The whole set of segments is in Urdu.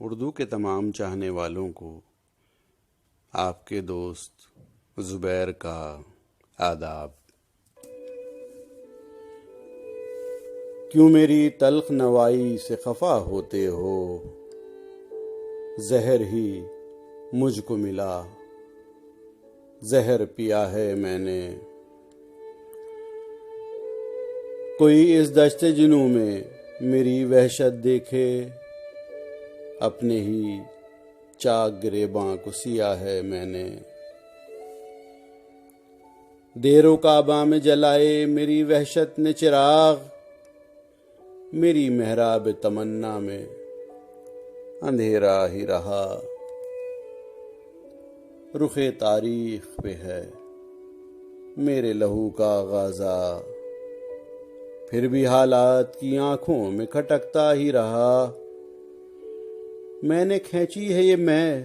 اردو کے تمام چاہنے والوں کو آپ کے دوست زبیر کا آداب۔ کیوں میری تلخ نوائی سے خفا ہوتے ہو، زہر ہی مجھ کو ملا، زہر پیا ہے میں نے۔ کوئی اس دشت جنوں میں میری وحشت دیکھے، اپنے ہی چاک گریباں کو سیا ہے میں نے۔ دیر و کعبہ میں جلائے میری وحشت نے چراغ، میری محراب تمنا میں اندھیرا ہی رہا۔ رخ تاریخ پہ ہے میرے لہو کا غازہ، پھر بھی حالات کی آنکھوں میں کھٹکتا ہی رہا۔ میں نے کھینچی ہے یہ میں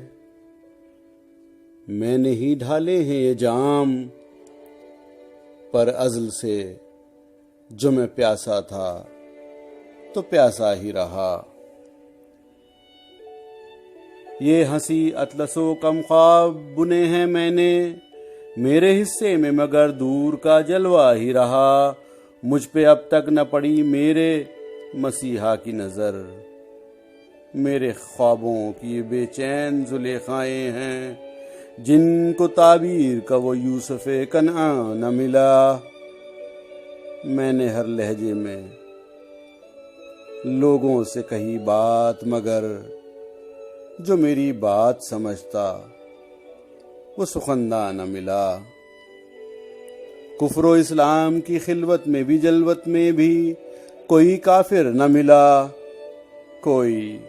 نے ہی ڈھالے ہیں یہ جام، پر ازل سے جو میں پیاسا تھا تو پیاسا ہی رہا۔ یہ ہنسی اطلس و کم خواب بنے ہیں میں نے، میرے حصے میں مگر دور کا جلوہ ہی رہا۔ مجھ پہ اب تک نہ پڑی میرے مسیحا کی نظر، میرے خوابوں کی بے چین زلیخائیں ہیں، جن کو تعبیر کا وہ یوسف کنعان نہ ملا۔ میں نے ہر لہجے میں لوگوں سے کہی بات، مگر جو میری بات سمجھتا وہ سخندہ نہ ملا۔ کفر و اسلام کی خلوت میں بھی جلوت میں بھی کوئی کافر نہ ملا، کوئی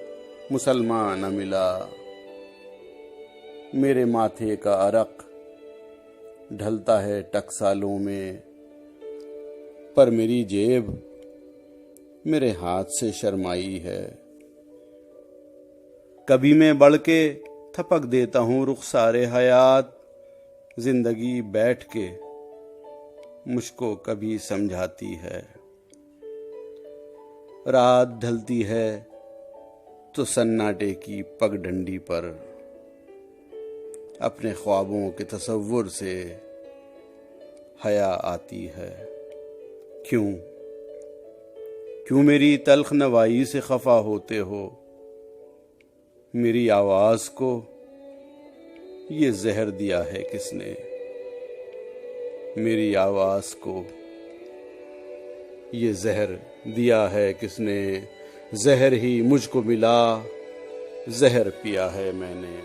مسلمان نہ ملا۔ میرے ماتھے کا عرق ڈھلتا ہے ٹکسالوں میں، پر میری جیب میرے ہاتھ سے شرمائی ہے۔ کبھی میں بڑھ کے تھپک دیتا ہوں رخسار حیات، زندگی بیٹھ کے مجھ کو کبھی سمجھاتی ہے۔ رات ڈھلتی ہے تو سناٹے کی پگ ڈنڈی پر اپنے خوابوں کے تصور سے حیا آتی ہے۔ کیوں میری تلخ نوائی سے خفا ہوتے ہو، میری آواز کو یہ زہر دیا ہے کس نے، میری آواز کو یہ زہر دیا ہے کس نے۔ زہر ہی مجھ کو ملا، زہر پیا ہے میں نے۔